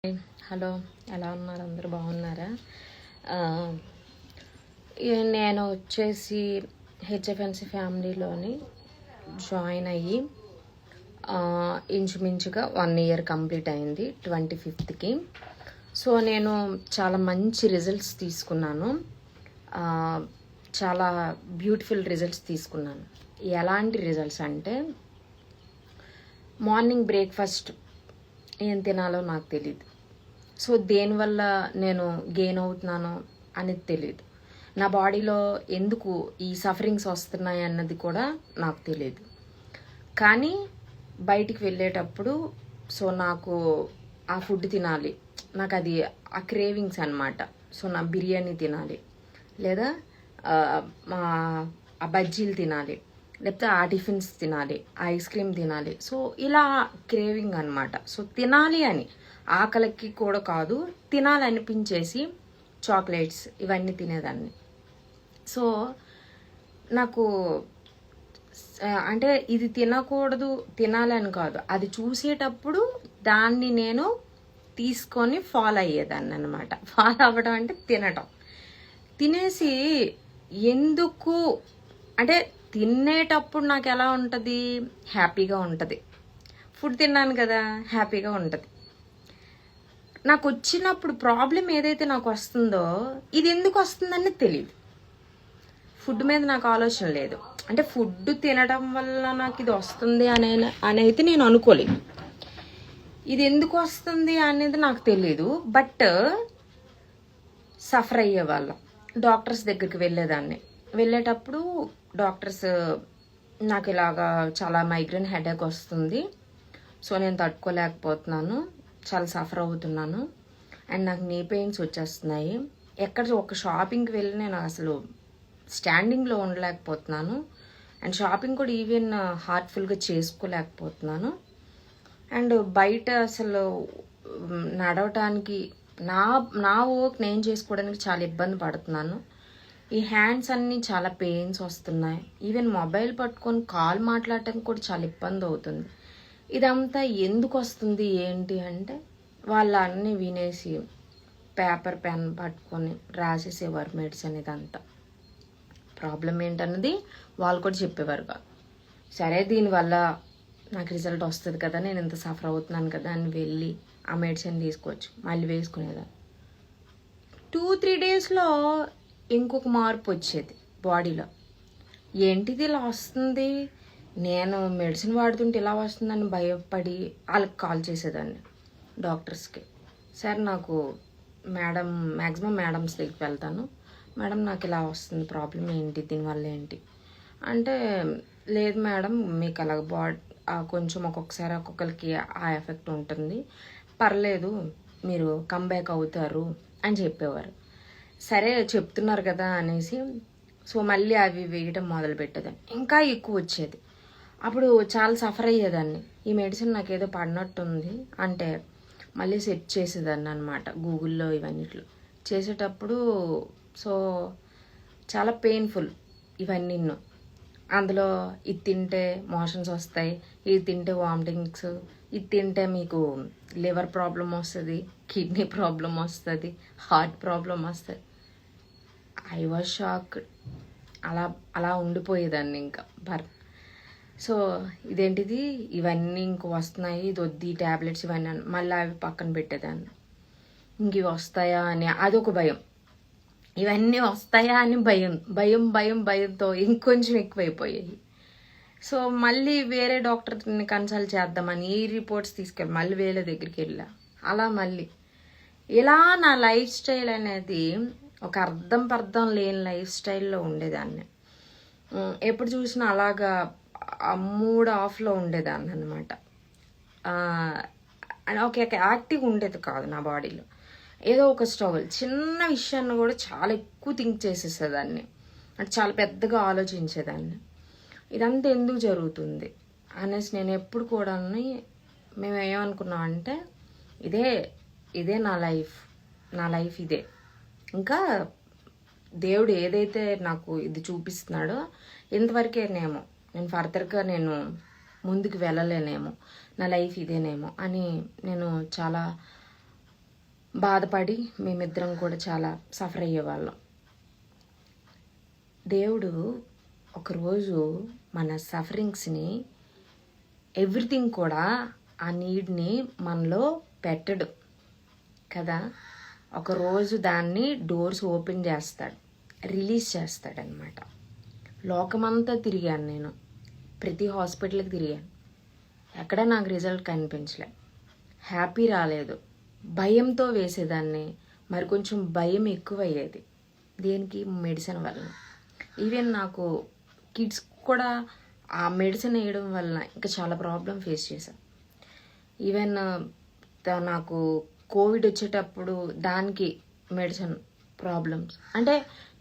Hello, ఎలా ఉన్నారు? అందరూ బాగున్నారా? నేను వచ్చేసి హెచ్ఎఫ్ఎన్సి ఫ్యామిలీలోని జాయిన్ అయ్యి ఇంచుమించుగా 1 ఇయర్ కంప్లీట్ అయింది 25th. సో నేను చాలా మంచి రిజల్ట్స్ తీసుకున్నాను. చాలా బ్యూటిఫుల్ రిజల్ట్స్ తీసుకున్నాను. ఎలాంటి రిజల్ట్స్ అంటే, మార్నింగ్ బ్రేక్ఫాస్ట్ ఏం తినాలో నాకు తెలియదు. సో దేనివల్ల నేను గెయిన్ అవుతున్నానో అనేది తెలియదు. నా బాడీలో ఎందుకు ఈ సఫరింగ్స్ వస్తున్నాయి అన్నది కూడా నాకు తెలియదు. కానీ బయటికి వెళ్ళేటప్పుడు సో నాకు ఆ ఫుడ్ తినాలి, నాకు అది ఆ క్రేవింగ్స్ అనమాట. సో నా బిర్యానీ తినాలి, లేదా ఆ బజ్జీలు తినాలి, లేకపోతే ఆ టిఫిన్స్ తినాలి, ఐస్ క్రీమ్ తినాలి. సో ఇలా క్రేవింగ్ అనమాట. సో తినాలి అని, ఆకలికి కూడా కాదు, తినాలనిపించేసి చాక్లెట్స్ ఇవన్నీ తినేదాన్ని. సో నాకు అంటే ఇది తినకూడదు, తినాలని కాదు, అది చూసేటప్పుడు దాన్ని నేను తీసుకొని ఫాలో అయ్యేదాన్ని అనమాట. ఫాలో అవ్వడం అంటే తినటం. తినేసి ఎందుకు అంటే, తినేటప్పుడు నాకు ఎలా ఉంటుంది, హ్యాపీగా ఉంటుంది. ఫుడ్ తిన్నాను కదా, హ్యాపీగా ఉంటుంది. నాకు వచ్చినప్పుడు ప్రాబ్లం ఏదైతే నాకు వస్తుందో, ఇది ఎందుకు వస్తుందని తెలియదు. ఫుడ్ మీద నాకు ఆలోచన లేదు. అంటే ఫుడ్ తినడం వల్ల నాకు ఇది వస్తుంది అనేది నేను అనుకోలేదు. ఇది ఎందుకు వస్తుంది అనేది నాకు తెలియదు. బట్ సఫర్ అయ్యే వాళ్ళం. డాక్టర్స్ దగ్గరికి వెళ్ళేదాన్ని. వెళ్ళేటప్పుడు డాక్టర్స్ నాకు ఇలాగా చాలా మైగ్రేన్ హెడేక్ వస్తుంది, సో నేను తట్టుకోలేకపోతున్నాను, చాలా సఫర్ అవుతున్నాను, అండ్ నాకు నీ పెయిన్స్ వచ్చేస్తున్నాయి, ఎక్కడ ఒక షాపింగ్కి వెళ్ళి నేను అసలు స్టాండింగ్లో ఉండలేకపోతున్నాను, అండ్ షాపింగ్ కూడా ఈవెన్ హార్ట్ఫుల్గా చేసుకోలేకపోతున్నాను, అండ్ బయట అసలు నడవటానికి నా వర్క్ నేను చేసుకోవడానికి చాలా ఇబ్బంది పడుతున్నాను. ఈ హ్యాండ్స్ అన్నీ చాలా పెయిన్స్ వస్తున్నాయి. ఈవెన్ మొబైల్ పట్టుకొని కాల్ మాట్లాడటానికి కూడా చాలా ఇబ్బంది అవుతుంది. ఇదంతా ఎందుకు వస్తుంది ఏంటి అంటే, వాళ్ళు అన్నీ వినేసి పేపర్ పెన్ పట్టుకొని రాసేసేవారు మెడిసిన్. ఇదంతా ప్రాబ్లం ఏంటన్నది వాళ్ళు కూడా చెప్పేవారు కాదు. సరే, దీనివల్ల నాకు రిజల్ట్ వస్తుంది కదా, నేను ఇంత సఫర్ అవుతున్నాను కదా అని వెళ్ళి ఆ మెడిసిన్ తీసుకోవచ్చు, మళ్ళీ వేసుకునేదాన్ని. 2-3 డేస్లో ఇంకొక మార్పు వచ్చేది బాడీలో. ఏంటిది ఇలా వస్తుంది, నేను మెడిసిన్ వాడుతుంటే ఇలా వస్తుందని భయపడి వాళ్ళకి కాల్ చేసేదాన్ని డాక్టర్స్కి. సరే, నాకు మ్యాక్సిమం మేడమ్స్ దగ్గరికి వెళ్తాను, మేడం నాకు ఇలా వస్తుంది, ప్రాబ్లం ఏంటి, దీనివల్ల ఏంటి అంటే, లేదు మేడం, మీకు అలాగ కొంచెం ఒక్కొక్కసారి ఒక్కొక్కరికి ఆ ఎఫెక్ట్ ఉంటుంది, పర్లేదు, మీరు కంబ్యాక్ అవుతారు అని చెప్పేవారు. సరే చెప్తున్నారు కదా అనేసి సో మళ్ళీ అవి వేయడం మొదలు పెట్టేదాన్ని. ఇంకా ఎక్కువ వచ్చేది. అప్పుడు చాలా సఫర్ అయ్యేదాన్ని. ఈ మెడిసిన్ నాకు ఏదో పడినట్టుంది అంటే మళ్ళీ సెర్చ్ చేసేదాన్ని అనమాట గూగుల్లో ఇవన్నిట్లో. చేసేటప్పుడు సో చాలా పెయిన్ఫుల్ ఇవన్నీ. అందులో ఇది తింటే మోషన్స్ వస్తాయి, ఇది తింటే వామిటింగ్స్, ఇది తింటే మీకు లివర్ ప్రాబ్లం వస్తుంది, కిడ్నీ ప్రాబ్లం వస్తుంది, హార్ట్ ప్రాబ్లం వస్తుంది. I was shock. అలా ఉండిపోయేదాన్ని ఇంకా సో ఇదేంటిది, ఇవన్నీ ఇంక వస్తున్నాయి, ఇది వద్దు, ఈ ట్యాబ్లెట్స్ ఇవన్నీ మళ్ళీ అవి పక్కన పెట్టేదాన్ని. ఇంక ఇవి వస్తాయా అని అదొక భయం, ఇవన్నీ వస్తాయా అని భయంతో ఇంకొంచెం ఎక్కువైపోయాయి. సో మళ్ళీ వేరే డాక్టర్ని కన్సల్ట్ చేద్దామని ఈ రిపోర్ట్స్ తీసుకెళ్ళి మళ్ళీ వేరే దగ్గరికి వెళ్ళా. అలా మళ్ళీ ఇలా నా లైఫ్ స్టైల్ అనేది ఒక పర్థం లేని లైఫ్ స్టైల్లో ఉండేదాన్ని. ఎప్పుడు చూసినా అలాగా మూడ్ ఆఫ్లో ఉండేదాన్ని అనమాట. ఒక యాక్టివ్ ఉండేది కాదు నా బాడీలో. ఏదో ఒక స్ట్రగుల్, చిన్న విషయాన్ని కూడా చాలా ఎక్కువ థింక్ చేసేసేదాన్ని, అంటే చాలా పెద్దగా ఆలోచించేదాన్ని. ఇదంతా ఎందుకు జరుగుతుంది అనేసి నేను ఎప్పుడు కూడా మేము ఏమనుకున్నామంటే, ఇదే నా లైఫ్ ఇదే, ఇంకా దేవుడు ఏదైతే నాకు ఇది చూపిస్తున్నాడో ఇంతవరకేనేమో, నేను ఫర్దర్గా నేను ముందుకు వెళ్ళలేనేమో, నా లైఫ్ ఇదేనేమో అని నేను చాలా బాధపడి మేమిద్దరం కూడా చాలా సఫర్ అయ్యేవాళ్ళం. దేవుడు ఒకరోజు మన సఫరింగ్స్ని ఎవ్రీథింగ్ కూడా ఆ నీడ్ని మనలో పెట్టడు కదా. ఒకరోజు దాన్ని డోర్స్ ఓపెన్ చేస్తాడు, రిలీజ్ చేస్తాడనమాట. లోకమంతా తిరిగాను నేను, ప్రతి హాస్పిటల్కి తిరిగాను, ఎక్కడ నాకు రిజల్ట్ కనిపించలే. హ్యాపీ రాలేదు, భయంతో వేసేదాన్ని, మరి కొంచెం భయం ఎక్కువ అయ్యేది. దేనికి? మెడిసిన్ వలన. ఈవెన్ నాకు కిడ్స్ కూడా ఆ మెడిసిన్ వేయడం వలన ఇంకా చాలా ప్రాబ్లం ఫేస్ చేశాను. ఈవెన్ నాకు కోవిడ్ వచ్చేటప్పుడు దానికి మెడిసిన్ ప్రాబ్లమ్స్, అంటే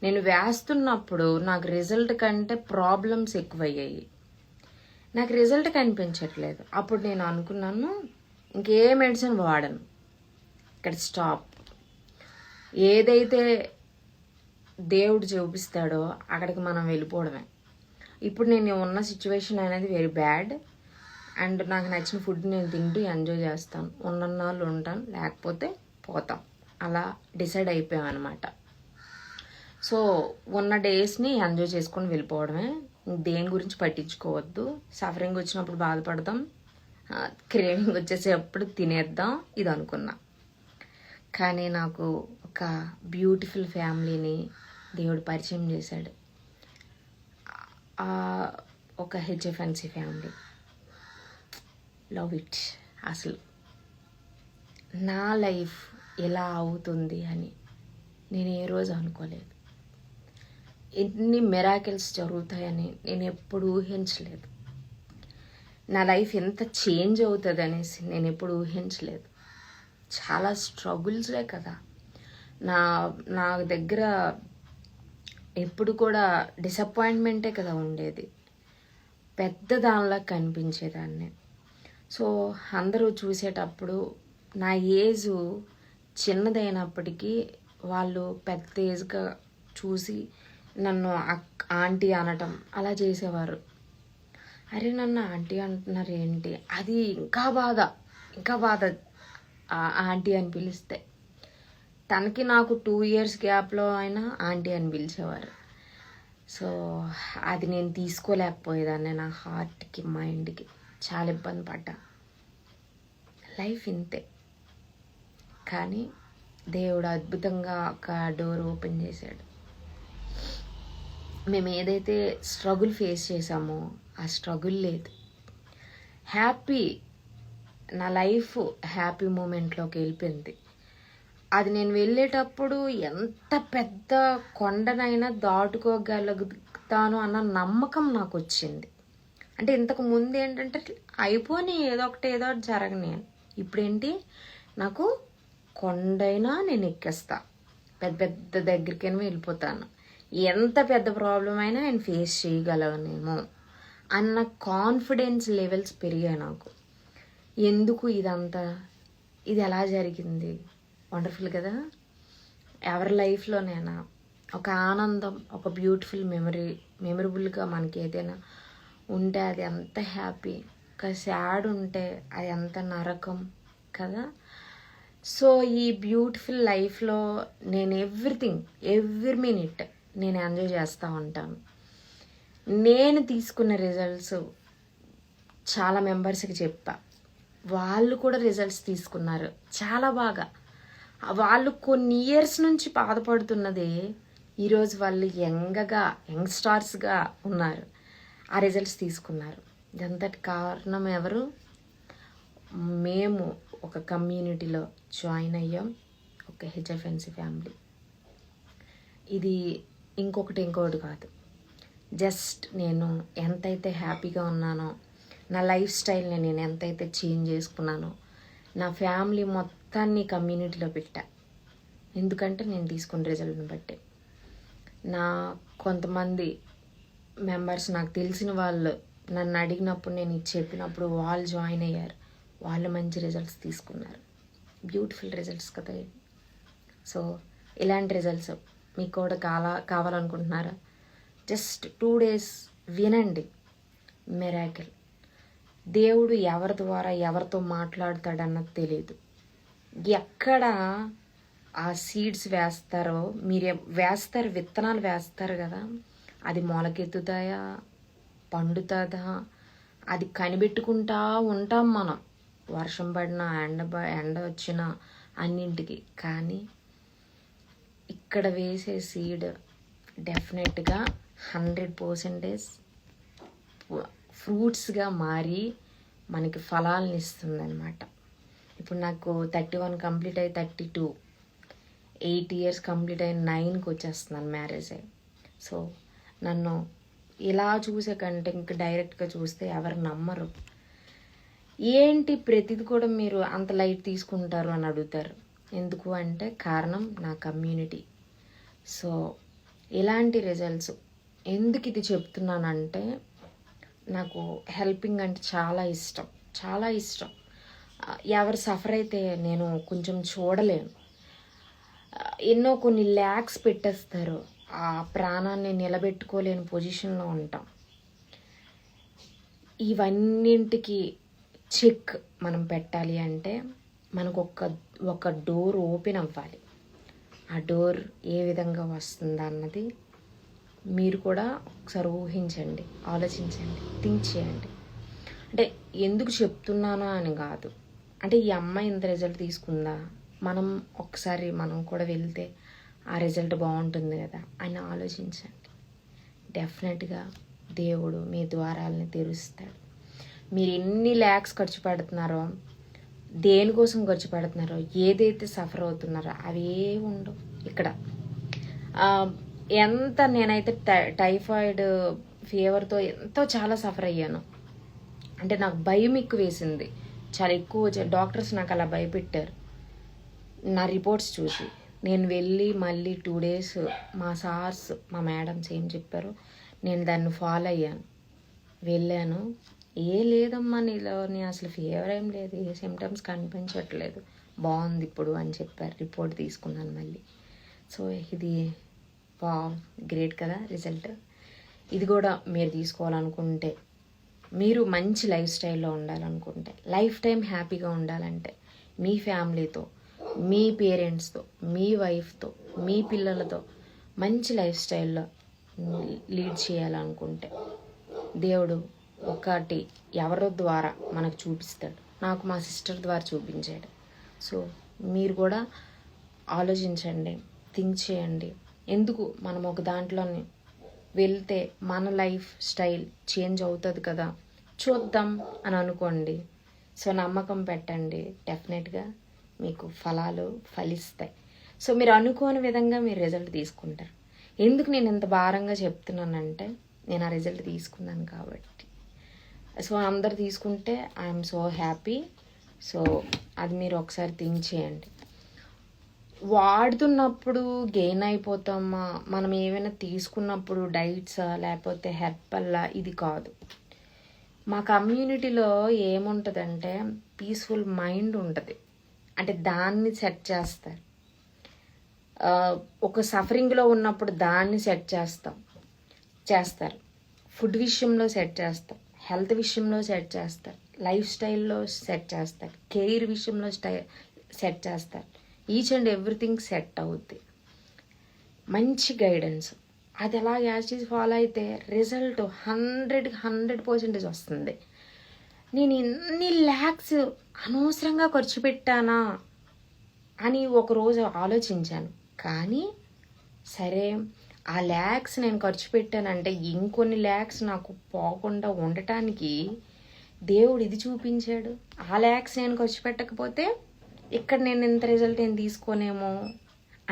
నేను వేస్తున్నప్పుడు నాకు రిజల్ట్ కంటే ప్రాబ్లమ్స్ ఎక్కువయ్యాయి. నాకు రిజల్ట్ కనిపించట్లేదు. అప్పుడు నేను అనుకున్నాను ఇంకే మెడిసిన్ వాడను, ఇక్కడ స్టాప్. ఏదైతే దేవుడు చూపిస్తాడో అక్కడికి మనం వెళ్ళిపోవడమే. ఇప్పుడు నేను ఉన్న సిచ్యువేషన్ అనేది వెరీ బ్యాడ్, అండ్ నాకు నచ్చిన ఫుడ్ నేను తింటూ ఎంజాయ్ చేస్తాను. ఉన్నన్నాళ్ళు ఉంటాను, లేకపోతే పోతాం, అలా డిసైడ్ అయిపోయాం అనమాట. సో ఉన్న డేస్ని ఎంజాయ్ చేసుకొని వెళ్ళిపోవడమే, దేని గురించి పట్టించుకోవద్దు. సఫరింగ్ వచ్చినప్పుడు బాధపడదాం, క్రేవింగ్ వచ్చేసేటప్పుడు తినేద్దాం, ఇది అనుకున్నా. కానీ నాకు ఒక బ్యూటిఫుల్ ఫ్యామిలీని దేవుడు పరిచయం చేశాడు. ఒక హెచ్ఎఫ్ఎన్సీ ఫ్యామిలీ, లవ్ ఇట్. అసలు నా లైఫ్ ఎలా అవుతుంది అని నేను ఏ రోజు అనుకోలేదు. ఎన్ని మిరాకిల్స్ జరుగుతాయని నేను ఎప్పుడు ఊహించలేదు. నా లైఫ్ ఎంత చేంజ్ అవుతుంది అనేసి నేను ఎప్పుడు ఊహించలేదు. చాలా స్ట్రగుల్స్లే కదా. నా దగ్గర ఎప్పుడు కూడా డిసప్పాయింట్మెంటే కదా ఉండేది, పెద్ద దానిలా కనిపించేదాన్ని. సో అందరూ చూసేటప్పుడు నా ఏజు చిన్నదైనప్పటికీ వాళ్ళు పెద్ద ఏజ్గా చూసి నన్ను ఆంటీ అనటం అలా చేసేవారు. అరే నన్ను ఆంటీ అంటున్నారు ఏంటి, అది ఇంకా బాధ ఆంటీ అని పిలిస్తే. తనకి నాకు 2 years గ్యాప్లో అయినా ఆంటీ అని పిలిచేవారు. సో అది నేను తీసుకోలేకపోయేదాన్ని. నా హార్ట్కి మైండ్కి చాలా ఇబ్బంది పడ్డా. లైఫ్ ఇంతే. కానీ దేవుడు అద్భుతంగా ఒక డోర్ ఓపెన్ చేశాడు. మేము ఏదైతే స్ట్రగుల్ ఫేస్ చేసామో ఆ స్ట్రగుల్ లేదు, హ్యాపీ. నా లైఫ్ హ్యాపీ మూమెంట్లోకి వెళ్ళిపోయింది. అది నేను వెళ్ళేటప్పుడు ఎంత పెద్ద కొండనైనా దాటుకోగలుగుతాను అన్న నమ్మకం నాకు వచ్చింది. అంటే ఇంతకు ముందు ఏంటంటే అయిపోని ఏదో ఒకటి జరగని. ఇప్పుడేంటి, నాకు కొండైనా నేను ఎక్కేస్తా, పెద్ద దగ్గరికైనా వెళ్ళిపోతాను, ఎంత పెద్ద ప్రాబ్లం అయినా నేను ఫేస్ చేయగలనేమో అన్న కాన్ఫిడెన్స్ లెవెల్స్ పెరిగాయి నాకు. ఎందుకు ఇదంతా, ఇది ఎలా జరిగింది? వండర్ఫుల్ కదా. ఎవరి లైఫ్లోనైనా ఒక ఆనందం, ఒక బ్యూటిఫుల్ మెమరబుల్గా మనకి ఏదైనా ఉంటే అది ఎంత హ్యాపీ, ఒక సాడ్ ఉంటే అది ఎంత నరకం కదా. సో ఈ బ్యూటిఫుల్ లైఫ్లో నేను ఎవ్రీ మినిట్ నేను ఎంజాయ్ చేస్తూ ఉంటాను. నేను తీసుకున్న రిజల్ట్స్ చాలా మెంబర్స్కి చెప్పా, వాళ్ళు కూడా రిజల్ట్స్ తీసుకున్నారు చాలా బాగా. వాళ్ళు కొన్ని ఇయర్స్ నుంచి బాధపడుతున్నదే ఈరోజు వాళ్ళు యంగ్స్టార్స్గా ఉన్నారు, ఆ రిజల్ట్స్ తీసుకున్నారు. ఇదంతటి కారణం ఎవరు? మేము ఒక కమ్యూనిటీలో జాయిన్ అయ్యాం, ఒక హెచ్ఎఫ్ఎన్సీ ఫ్యామిలీ. ఇది ఇంకొకటి కాదు, జస్ట్ నేను ఎంతైతే హ్యాపీగా ఉన్నానో, నా లైఫ్ స్టైల్ని నేను ఎంతైతే చేంజ్ చేసుకున్నానో, నా ఫ్యామిలీ మొత్తాన్ని కమ్యూనిటీలో పెట్టా. ఎందుకంటే నేను తీసుకున్న రిజల్ట్ని బట్టి. నా కొంతమంది మెంబర్స్, నాకు తెలిసిన వాళ్ళు నన్ను అడిగినప్పుడు నేను ఇది చెప్పినప్పుడు వాళ్ళు జాయిన్ అయ్యారు, వాళ్ళు మంచి రిజల్ట్స్ తీసుకున్నారు. బ్యూటిఫుల్ రిజల్ట్స్ కదా. సో ఇలాంటి రిజల్ట్స్ మీకు కూడా కావాలనుకుంటున్నారా? జస్ట్ 2 days వినండి, మిరాకిల్. దేవుడు ఎవరి ద్వారా ఎవరితో మాట్లాడతాడన్నది తెలియదు. ఎక్కడ ఆ సీడ్స్ వేస్తారో మీరు వేస్తారు, విత్తనాలు వేస్తారు కదా, అది మొలకెత్తుతాయా, పండుతుందా, అది కనిపెట్టుకుంటా ఉంటాం మనం, వర్షం పడినా ఎండ వచ్చినా అన్నింటికి. కానీ ఇక్కడ వేసే సీడ్ డెఫినెట్గా 100% ఫ్రూట్స్గా మారి మనకి ఫలాలను ఇస్తుంది అనమాట. ఇప్పుడు నాకు 31 కంప్లీట్ అయ్యి 32, 8 ఇయర్స్ కంప్లీట్ అయ్యి 9కి వచ్చేస్తున్నాను మ్యారేజ్ అయ్యి. సో నన్ను ఇలా చూసే కంటే ఇంక డైరెక్ట్గా చూస్తే ఎవరు నమ్మరు. ఏంటి ప్రతిది కూడా మీరు అంత లైట్ తీసుకుంటారు అని అడుగుతారు. ఎందుకు అంటే కారణం నా కమ్యూనిటీ. సో ఇలాంటి రిజల్ట్స్ ఎందుకు ఇది చెప్తున్నానంటే, నాకు హెల్పింగ్ అంటే చాలా ఇష్టం, చాలా ఇష్టం. ఎవరు సఫర్ అయితే నేను కొంచెం చూడలేను. ఎన్నో కొన్ని ల్యాక్స్ పెట్టేస్తారు, ఆ ప్రాణాన్ని నిలబెట్టుకోలేని పొజిషన్లో ఉంటాం. ఇవన్నింటికి చెక్ మనం పెట్టాలి అంటే మనకు ఒక డోర్ ఓపెన్ అవ్వాలి. ఆ డోర్ ఏ విధంగా వస్తుందా అన్నది మీరు కూడా ఒకసారి ఊహించండి, ఆలోచించండి, థింక్ చేయండి. అంటే ఎందుకు చెప్తున్నానా అని కాదు, అంటే ఈ అమ్మాయి ఇంత రిజల్ట్ తీసుకుందా, ఒకసారి మనం కూడా వెళ్తే ఆ రిజల్ట్ బాగుంటుంది కదా అని ఆలోచించండి. డెఫినెట్గా దేవుడు మీ ద్వారాలని తెరుస్తాడు. మీరు ఎన్ని ల్యాక్స్ ఖర్చు పెడుతున్నారో, దేనికోసం ఖర్చు పెడుతున్నారో, ఏదైతే సఫర్ అవుతున్నారో అవి ఉండవు ఇక్కడ. నేనైతే టైఫాయిడ్ ఫీవర్తో ఎంతో చాలా సఫర్ అయ్యాను. అంటే నాకు భయం ఎక్కువ వేసింది, చాలా ఎక్కువ. డాక్టర్స్ నాకు అలా భయపెట్టారు నా రిపోర్ట్స్ చూసి. నేను వెళ్ళి మళ్ళీ 2 days మా సార్స్, మా మేడమ్స్ ఏం చెప్పారు, నేను దాన్ని ఫాలో అయ్యాను. వెళ్ళాను, లేదమ్మా నీ అసలు ఫీవర్ ఏం లేదు, ఏ సిమ్టమ్స్ కనిపించట్లేదు, బాగుంది ఇప్పుడు అని చెప్పారు. రిపోర్ట్ తీసుకున్నాను మళ్ళీ. సో ఇది గ్రేట్ కదా రిజల్ట్. ఇది కూడా మీరు తీసుకోవాలనుకుంటే, మీరు మంచి లైఫ్ స్టైల్లో ఉండాలనుకుంటే, లైఫ్ టైం హ్యాపీగా ఉండాలంటే, మీ ఫ్యామిలీతో, మీ పేరెంట్స్తో, మీ వైఫ్తో, మీ పిల్లలతో మంచి లైఫ్ స్టైల్లో లీడ్ చేయాలనుకుంటే, దేవుడు ఒకటి ఎవరో ద్వారా మనకు చూపిస్తాడు. నాకు మా సిస్టర్ ద్వారా చూపించాడు. సో మీరు కూడా ఆలోచించండి, థింక్ చేయండి. ఎందుకు మనం ఒక దాంట్లోని వెళ్తే మన లైఫ్ స్టైల్ చేంజ్ అవుతుంది కదా, చూద్దాం అని అనుకోండి. సో నమ్మకం పెట్టండి, డెఫినెట్గా మీకు ఫలాలు ఫలిస్తాయి. సో మీరు అనుకోని విధంగా మీరు రిజల్ట్ తీసుకుంటారు. ఎందుకు నేను ఇంత భారంగా చెప్తున్నానంటే, నేను ఆ రిజల్ట్ తీసుకున్నాను కాబట్టి. సో అందరు తీసుకుంటే ఐఎమ్ సో హ్యాపీ. సో అది మీరు ఒకసారి థింక్ చేయండి. వాడుతున్నప్పుడు గెయిన్ అయిపోతామా, మనం ఏమైనా తీసుకున్నప్పుడు డైట్సా లేకపోతే హెర్బల్లా, ఇది కాదు. మా కమ్యూనిటీలో ఏముంటుందంటే పీస్ఫుల్ మైండ్ ఉంటుంది. అంటే దాన్ని సెట్ చేస్తారు. ఒక సఫరింగ్లో ఉన్నప్పుడు దాన్ని సెట్ చేస్తారు. ఫుడ్ విషయంలో సెట్ చేస్తారు, హెల్త్ విషయంలో సెట్ చేస్తారు, లైఫ్ స్టైల్లో సెట్ చేస్తారు, కెరీర్ విషయంలో సెట్ చేస్తారు. ఈచ్ అండ్ ఎవ్రీథింగ్ సెట్ అవుద్ది. మంచి గైడెన్స్, అది ఎలా యాజ్ ఫాలో అయితే రిజల్ట్ 100% వస్తుంది. నేను ఇన్ని ల్యాక్స్ అనవసరంగా ఖర్చు పెట్టానా అని ఒకరోజు ఆలోచించాను. కానీ సరే, ఆ ల్యాక్స్ నేను ఖర్చు పెట్టానంటే ఇంకొన్ని ల్యాక్స్ నాకు పోకుండా ఉండటానికి దేవుడు ఇది చూపించాడు. ఆ ల్యాక్స్ నేను ఖర్చు పెట్టకపోతే ఇక్కడ నేను ఇంత రిజల్ట్ నేను తీసుకోనేమో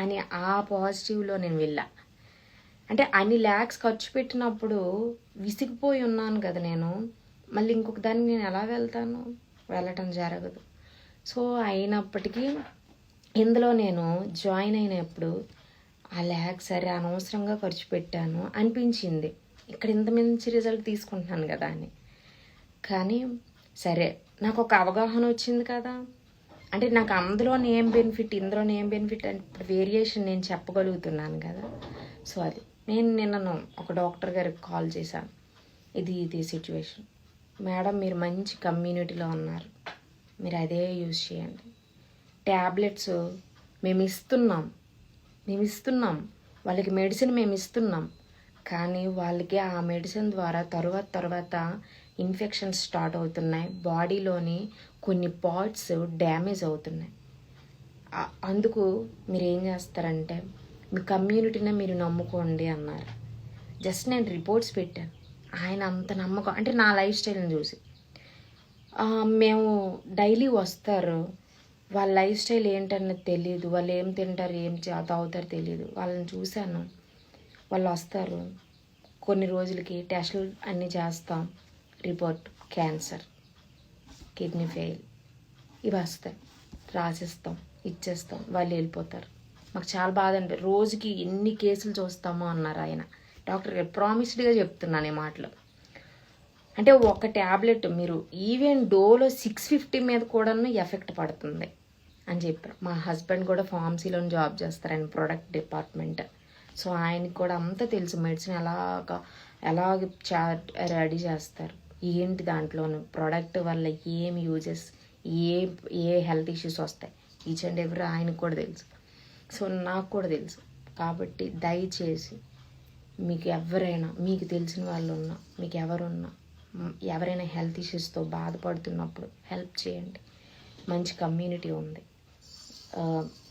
అని ఆ పాజిటివ్లో నేను వెళ్ళా. అంటే అన్ని ల్యాక్స్ ఖర్చు పెట్టినప్పుడు విసిగిపోయి ఉన్నాను కదా నేను, మళ్ళీ ఇంకొక దానికి నేను ఎలా వెళ్ళటం జరగదు. సో అయినప్పటికీ ఇందులో నేను జాయిన్ అయినప్పుడు ఆ ల్యాక్స్ సరే అనవసరంగా ఖర్చు పెట్టాను అనిపించింది. ఇక్కడ ఇంత మంచి రిజల్ట్ తీసుకుంటున్నాను కదా అని. కానీ సరే, నాకు ఒక అవగాహన వచ్చింది కదా. అంటే నాకు అందులోనే ఏం బెనిఫిట్, ఇందులోనే ఏం బెనిఫిట్ అంటే ఇప్పుడు వేరియేషన్ నేను చెప్పగలుగుతున్నాను కదా. సో అది నేను నిన్న ఒక డాక్టర్ గారికి కాల్ చేశాను, ఇది సిచ్యువేషన్ మేడం, మీరు మంచి కమ్యూనిటీలో ఉన్నారు, మీరు అదే యూజ్ చేయండి. ట్యాబ్లెట్స్ మేము ఇస్తున్నాం వాళ్ళకి మెడిసిన్ మేము ఇస్తున్నాం, కానీ వాళ్ళకి ఆ మెడిసిన్ ద్వారా తర్వాత ఇన్ఫెక్షన్స్ స్టార్ట్ అవుతున్నాయి, బాడీలోని కొన్ని పార్ట్స్ డ్యామేజ్ అవుతున్నాయి. అందుకు మీరు ఏం చేస్తారంటే మీ కమ్యూనిటీనే మీరు నమ్ముకోండి అన్నారు. జస్ట్ నేను రిపోర్ట్స్ పెట్టాను, ఆయన అంత నమ్మకం అంటే నా లైఫ్ స్టైల్ని చూసి. మేము డైలీ వస్తారు, వాళ్ళ లైఫ్ స్టైల్ ఏంటన్నది తెలియదు, వాళ్ళు ఏం తింటారు ఏం తాగుతారు తెలియదు. వాళ్ళని చూశాను, వాళ్ళు వస్తారు, కొన్ని రోజులకి టెస్టులు అన్నీ చేస్తాం, రిపోర్ట్ క్యాన్సర్, కిడ్నీ ఫెయిల్, ఇవి వస్తాయి, రాసిస్తాం, ఇచ్చేస్తాం, వాళ్ళు వెళ్ళిపోతారు. మాకు చాలా బాధ అంటే రోజుకి ఎన్ని కేసులు చూస్తామో అన్నారు ఆయన. డాక్టర్ గారు ప్రామిస్డ్గా చెప్తున్నాను ఈ మాటలు. అంటే ఒక ట్యాబ్లెట్ మీరు ఈవెన్ డోలో 650 మీద కూడా ఎఫెక్ట్ పడుతుంది అని చెప్పారు. మా హస్బెండ్ కూడా ఫార్మసీలో జాబ్ చేస్తారు, ఆయన ప్రొడక్ట్ డిపార్ట్మెంట్. సో ఆయనకి కూడా అంతా తెలుసు మెడిసిన్ ఎలాగ రెడీ చేస్తారు, ఏంటి దాంట్లోనూ ప్రోడక్ట్ వల్ల ఏం యూజెస్, ఏ హెల్త్ ఇష్యూస్ వస్తాయి, ఈచ్ అండ్ ఎవ్రీ ఆయనకు కూడా తెలుసు. సో నాకు కూడా తెలుసు. కాబట్టి దయచేసి మీకు ఎవరైనా, మీకు తెలిసిన వాళ్ళు ఉన్నా, మీకు ఎవరైనా హెల్త్ ఇష్యూస్తో బాధపడుతున్నప్పుడు హెల్ప్ చేయండి. మంచి కమ్యూనిటీ ఉంది.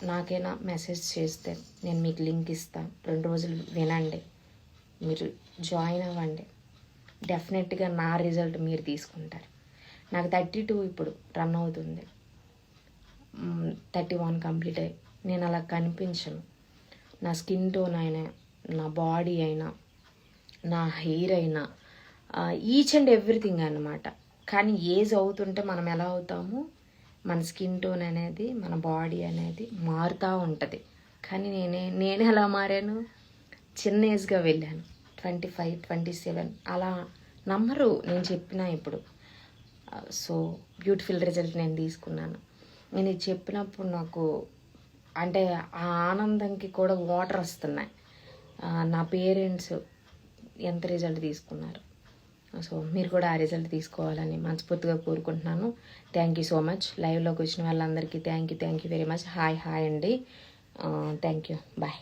నాకైనా మెసేజ్ చేస్తే నేను మీకు లింక్ ఇస్తాను, 2 రోజులు వినండి, మీరు జాయిన్ అవ్వండి. డెఫినెట్గా నా రిజల్ట్ మీరు తీసుకుంటారు. నాకు 32 ఇప్పుడు రన్ అవుతుంది, 31 కంప్లీట్ అయ్యి. నేను అలా కనిపించను. నా స్కిన్ టోన్ అయినా, నా బాడీ అయినా, నా హెయిర్ అయినా, ఈచ్ అండ్ ఎవ్రీథింగ్ అన్నమాట. కానీ ఏజ్ అవుతుంటే మనం ఎలా అవుతాము, మన స్కిన్ టోన్ అనేది, మన బాడీ అనేది మారుతూ ఉంటుంది. కానీ నేను ఎలా మారాను, చిన్న ఏజ్గా వెళ్ళాను, 25, 27 అలా నమ్మరు నేను చెప్పినా ఇప్పుడు. సో బ్యూటిఫుల్ రిజల్ట్ నేను తీసుకున్నాను. నేను ఇది చెప్పినప్పుడు నాకు అంటే ఆ ఆనందంకి కూడా వాటర్ వస్తున్నాయి. నా పేరెంట్స్ ఎంత రిజల్ట్ తీసుకున్నారు. సో మీరు కూడా ఆ రిజల్ట్ తీసుకోవాలని మనస్ఫూర్తిగా కోరుకుంటున్నాను. Thank you so much. లైవ్లోకి వచ్చిన వాళ్ళందరికీ thank you very much. Hi అండి. Thank you. బాయ్.